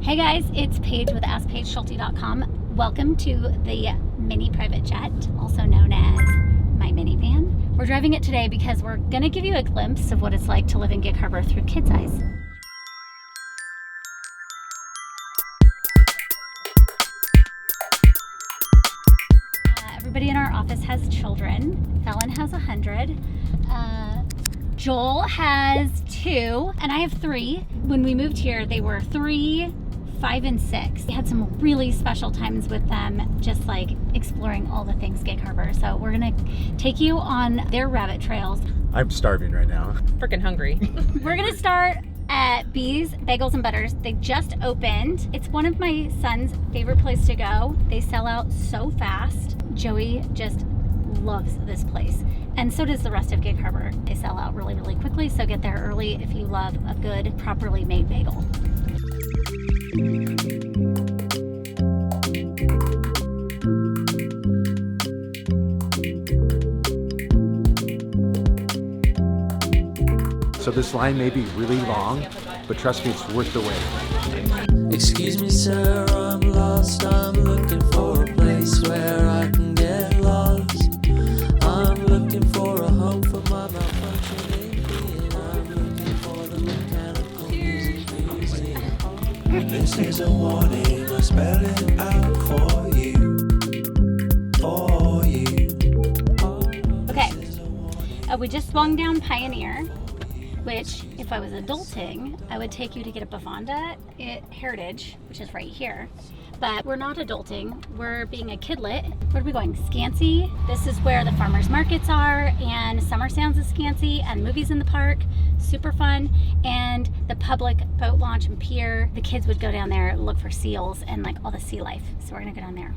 Hey guys, it's Paige with AskPaigeSchulte.com. Welcome to the mini private jet, also known as my minivan. We're driving it today because we're gonna give you a glimpse of what it's like to live in Gig Harbor through kids' eyes. Everybody in our office has children. Falynn has 100. Joel has 2, and I have 3. When we moved here, they were 3, 5, and 6. We had some really special times with them, just like exploring all the things Gig Harbor. So we're gonna take you on their rabbit trails. I'm starving right now. Freaking hungry. We're gonna start at B's Bagels and Butters. They just opened. It's one of my son's favorite places to go. They sell out so fast. Joey just loves this place, and so does the rest of Gig Harbor. They sell out really, really quickly, so get there early if you love a good, properly made bagel. So this line may be really long, but trust me, it's worth the wait. Excuse me, sir, I'm lost. I'm looking for a place where I can get lost. I'm looking for a home for my malfunctioning being. I'm looking for the mechanical music museum. This is a warning, I spell it out for you. For you. Okay, we just swung down Pioneer, which, if I was adulting, I would take you to get a bavanda at Heritage, which is right here. But we're not adulting, we're being a kidlet. Where are we going? Skansie. This is where the farmers markets are, and summer sounds of Skansie, and movies in the park. Super fun. And the public boat launch and pier. The kids would go down there, look for seals and like all the sea life. So we're gonna go down there,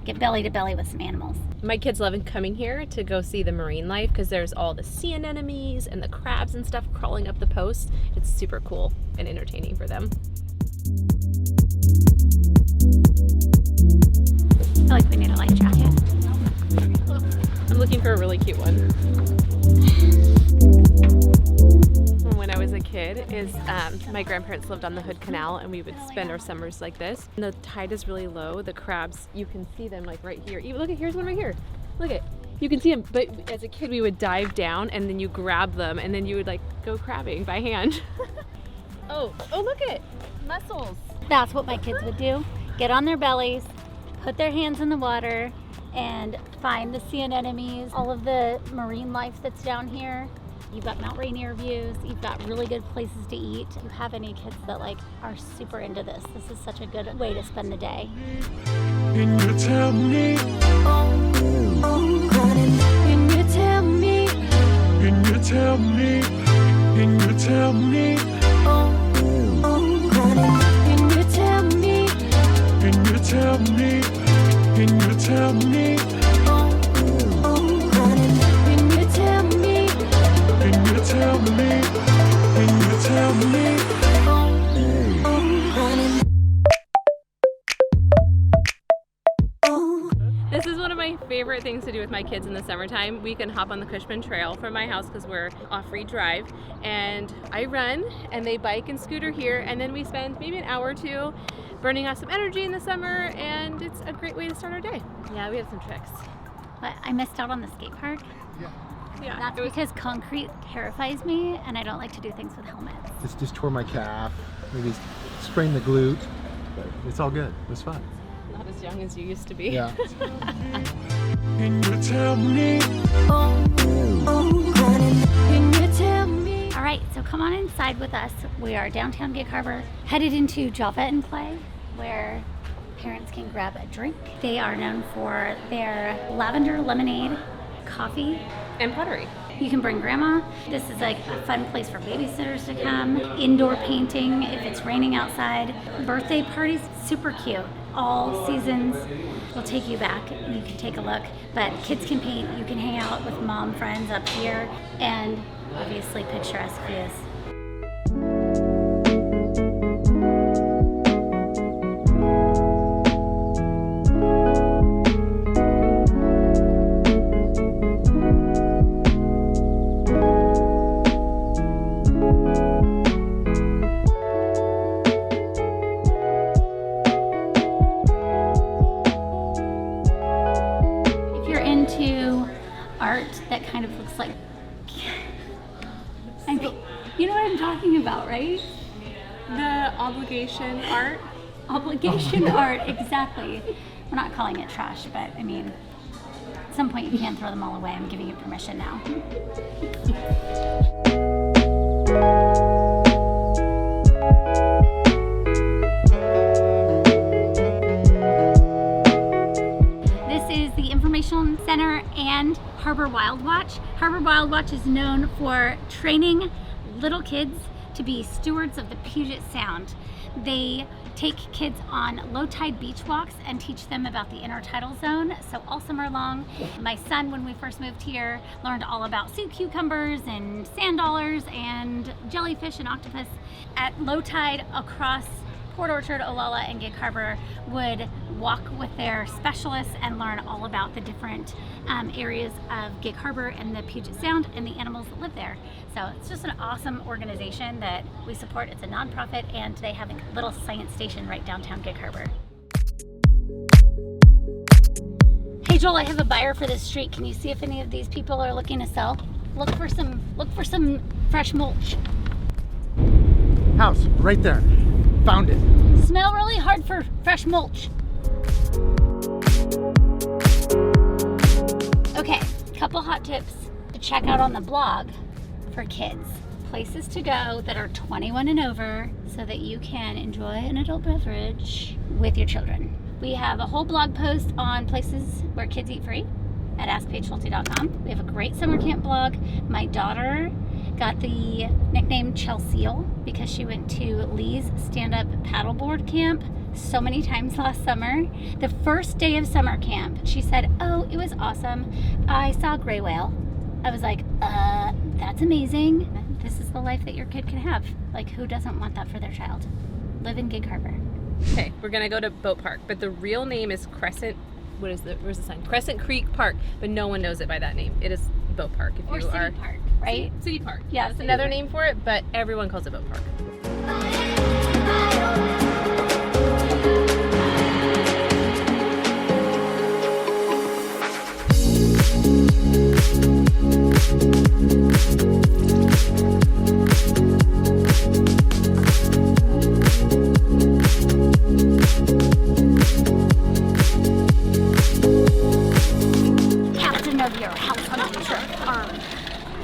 get belly to belly with some animals. My kids love coming here to go see the marine life because there's all the sea anemones and the crabs and stuff crawling up the post. It's super cool and entertaining for them. I feel like we need a life jacket. I'm looking for a really cute one. When I was a kid, my grandparents lived on the Canal, and we would spend our summers like this. And the tide is really low. The crabs, you can see them like right here. Even look at, here's one right here. Look at, you can see them. But as a kid, we would dive down, and then you grab them, and then you would like go crabbing by hand. oh, look at mussels. That's what my kids would do. Get on their bellies, put their hands in the water, and find the sea anemones, all of the marine life that's down here. You've got Mount Rainier views. You've got really good places to eat. If you have any kids that like are super into this, this is such a good way to spend the day. Can you tell me? Can you tell me? Can you tell me? Can you tell me? Can you tell me? Can you tell me? Can you tell me? Can you tell me? Can you tell me? Can you tell me? This is one of my favorite things to do with my kids in the summertime. We can hop on the Cushman Trail from my house because we're off-road drive, and I run and they bike and scooter here, and then we spend maybe an hour or two burning off some energy in the summer, and it's a great way to start our day. Yeah, we have some tricks. But I missed out on the skate park. Yeah, That's because concrete terrifies me, and I don't like to do things with helmets. This just tore my calf, maybe sprained the glute, but it's all good. It was fun. Not as young as you used to be. Yeah. Can you tell me? Can you tell me? All right, so come on inside with us. We are downtown Gig Harbor, headed into Java and Clay, where parents can grab a drink. They are known for their lavender lemonade, coffee, And pottery. You can bring grandma. This is like a fun place for babysitters to come. Indoor painting if it's raining outside. Birthday parties, super cute. All seasons. We'll take you back and you can take a look. But kids can paint, you can hang out with mom friends up here, and obviously picturesque views. looks like. I mean, you know what I'm talking about, right? The obligation art. Obligation art, exactly. We're not calling it trash, but I mean, at some point you can't throw them all away. I'm giving you permission now. This is the Information Center and Harbor Wildwatch. Harbor Wildwatch is known for training little kids to be stewards of the Puget Sound. They take kids on low tide beach walks and teach them about the intertidal zone. So all summer long, my son, when we first moved here, learned all about sea cucumbers and sand dollars and jellyfish and octopus. At low tide across Port Orchard, Olalla, and Gig Harbor would walk with their specialists and learn all about the different areas of Gig Harbor and the Puget Sound and the animals that live there. So it's just an awesome organization that we support. It's a nonprofit, and they have a little science station right downtown Gig Harbor. Hey Joel, I have a buyer for this street. Can you see if any of these people are looking to sell? Look for some fresh mulch. House, right there. Found it. Smell really hard for fresh mulch. Okay, couple hot tips to check out on the blog for kids. Places to go that are 21 and over so that you can enjoy an adult beverage with your children. We have a whole blog post on places where kids eat free at AskPaigeSchulte.com. We have a great summer camp blog. My daughter got the nickname Chelsea because she went to Lee's stand-up paddleboard camp so many times last summer. The first day of summer camp, she said, "Oh, it was awesome. I saw a gray whale." I was like, that's amazing. This is the life that your kid can have. Like, who doesn't want that for their child? Live in Gig Harbor. Okay, we're gonna go to Boat Park, but the real name is Crescent. Where's the sign? Crescent Creek Park, but no one knows it by that name. It is Boat Park. If Or you City are Park, right? City Park. Yeah, That's City another Park. name for it, but everyone calls it Boat Park. Captain of your house hunting trip.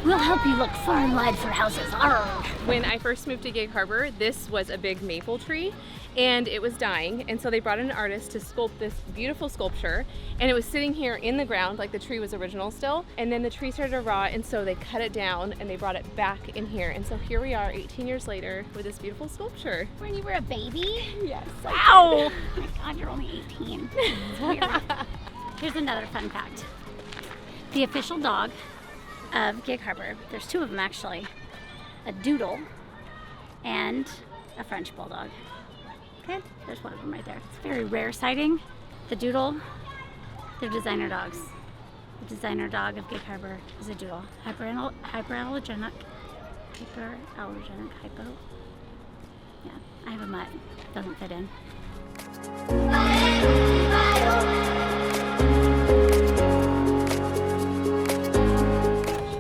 We'll help you look far and wide for houses. When I first moved to Gig Harbor, this was a big maple tree and it was dying, and so they brought in an artist to sculpt this beautiful sculpture, and it was sitting here in the ground like the tree was original still, and then the tree started to rot, and so they cut it down and they brought it back in here, and so here we are 18 years later with this beautiful sculpture. When you were a baby? Yes. Wow! Oh my God, you're only 18. It's weird. Here's another fun fact. The official dog of Gig Harbor, there's two of them actually, a doodle and a French bulldog. Okay, there's one of them right there. It's a very rare sighting. The doodle, they're designer dogs. The designer dog of Gig Harbor is a doodle. Hypoallergenic. Hypo. Yeah, I have a mutt. Doesn't fit in.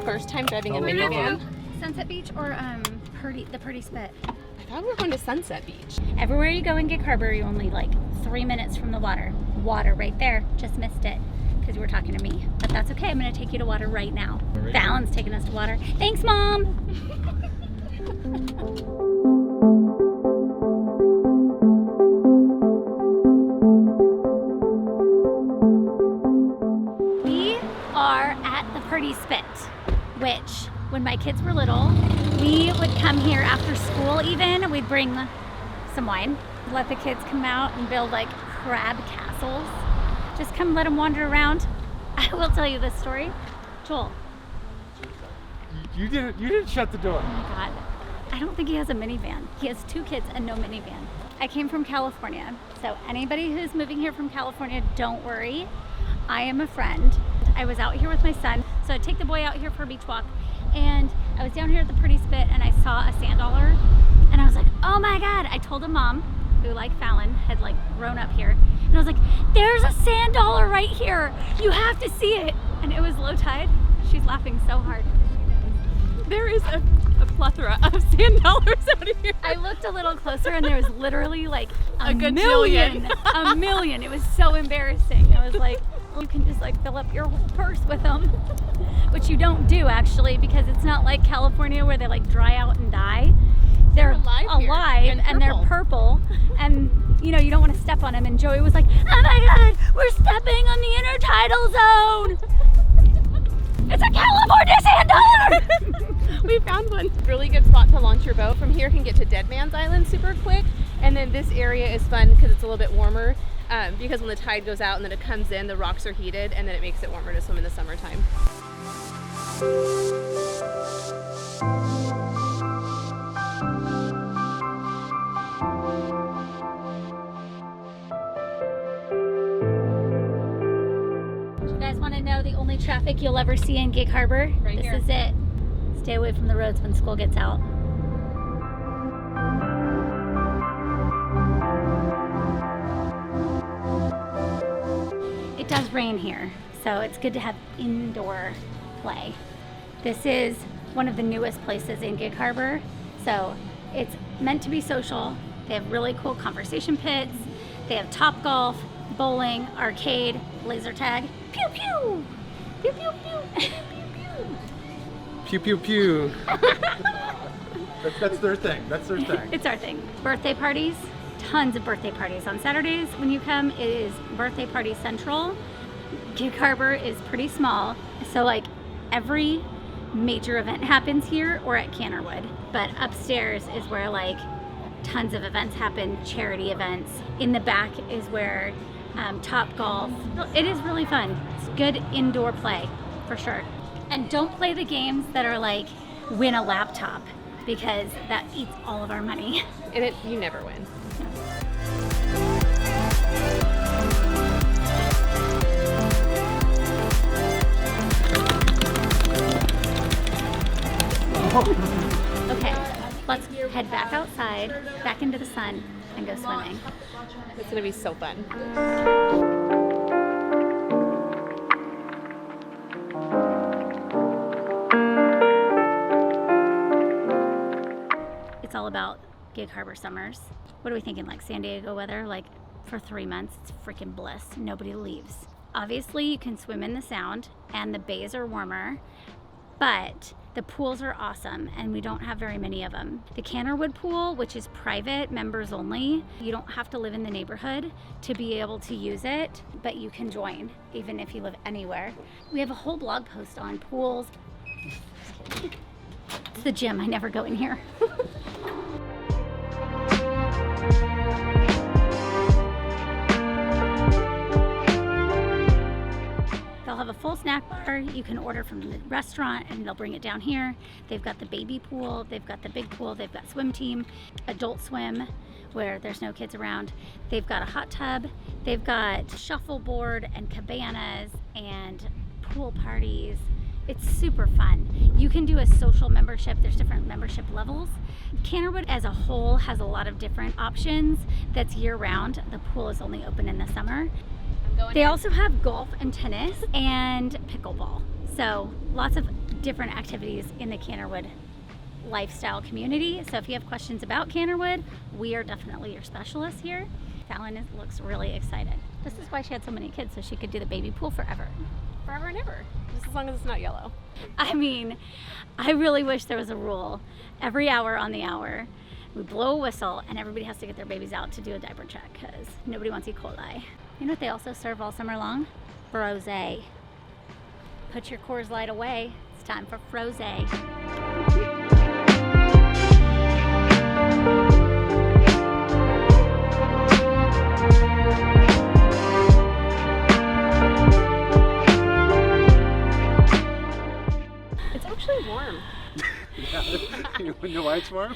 First time driving a minivan. Sunset Beach or the Purdy Spit. I thought we were going to Sunset Beach. Everywhere you go in Gig Harbor, you're only like 3 minutes from the water. Water right there. Just missed it because you were talking to me. But that's okay. I'm going to take you to water right now. Fallon's taking us to water. Thanks, Mom. We are at the Purdy Spit, which when my kids were little, we would come here after school even. We'd bring some wine, let the kids come out and build like crab castles. Just come let them wander around. I will tell you this story. Joel. You didn't shut the door. Oh my God. I don't think he has a minivan. He has 2 kids and no minivan. I came from California. So anybody who's moving here from California, don't worry. I am a friend. I was out here with my son. So I'd take the boy out here for a beach walk. And I was down here at the Purdy Spit and I saw a sand dollar. And I was like, oh my God. I told a mom who, like Falynn, had like grown up here. And I was like, there's a sand dollar right here. You have to see it. And it was low tide. She's laughing so hard. There is a plethora of sand dollars out here. I looked a little closer and there was literally like a gajillion. million. A million. It was so embarrassing. I was like, you can just like fill up your whole purse with them. Which you don't do actually, because it's not like California where they like dry out and die. They're alive and they're purple, and you know you don't want to step on them. And Joey was like, "Oh my God, we're stepping on the intertidal zone! It's a California sand dollar!" We found one. Really good spot to launch your boat. From here, you can get to Dead Man's Island super quick, and then this area is fun because it's a little bit warmer. Because when the tide goes out and then it comes in, the rocks are heated, and then it makes it warmer to swim in the summertime. The only traffic you'll ever see in Gig Harbor. Right here. This is it. Stay away from the roads when school gets out. It does rain here, so it's good to have indoor play. This is one of the newest places in Gig Harbor, so it's meant to be social. They have really cool conversation pits. They have Top Golf, bowling, arcade, laser tag. Pew pew! Pew pew pew! Pew pew pew. That's their thing. That's their thing. It's our thing. Birthday parties, tons of birthday parties. On Saturdays when you come, it is birthday party central. Gig Harbor is pretty small, so like every major event happens here or at Cannerwood. But upstairs is where like tons of events happen, charity events. In the back is where Top Golf. It is really fun. It's good indoor play for sure. And don't play the games that are like win a laptop, because that eats all of our money. And you never win. Okay, let's head back outside, back into the sun, and go swimming. It's gonna be so fun. It's all about Gig Harbor summers. What are we thinking, like San Diego weather? Like for 3 months, it's freaking bliss. Nobody leaves. Obviously, you can swim in the Sound, and the bays are warmer, but the pools are awesome, and we don't have very many of them. The Cannerwood pool, which is private, members only, you don't have to live in the neighborhood to be able to use it, but you can join, even if you live anywhere. We have a whole blog post on pools. It's the gym, I never go in here. They'll have a full snack bar. You can order from the restaurant and they'll bring it down here. They've got the baby pool, they've got the big pool, they've got swim team, adult swim where there's no kids around. They've got a hot tub, they've got shuffleboard and cabanas and pool parties. It's super fun. You can do a social membership. There's different membership levels. Cannerwood as a whole has a lot of different options that's year round. The pool is only open in the summer. They also have golf and tennis and pickleball. So lots of different activities in the Cannerwood lifestyle community. So if you have questions about Cannerwood, we are definitely your specialists here. Falynn looks really excited. This is why she had so many kids, so she could do the baby pool forever. Forever and ever. Just as long as it's not yellow. I mean, I really wish there was a rule. Every hour on the hour, we blow a whistle and everybody has to get their babies out to do a diaper check because nobody wants E. coli. You know what they also serve all summer long? Frosé. Put your Coors Light away. It's time for frosé. It's actually warm. You know why it's warm?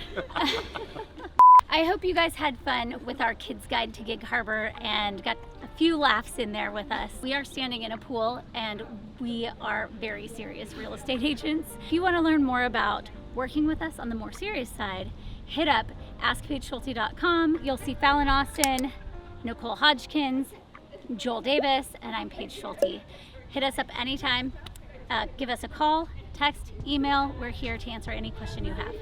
I hope you guys had fun with our kids guide to Gig Harbor and got a few laughs in there with us. We are standing in a pool and we are very serious real estate agents. If you want to learn more about working with us on the more serious side, hit up askpaigeschulte.com. You'll see Falynn Auston, Nicole Hodgkins, Joel Davis, and I'm Paige Schulte. Hit us up anytime. Give us a call, text, email. We're here to answer any question you have.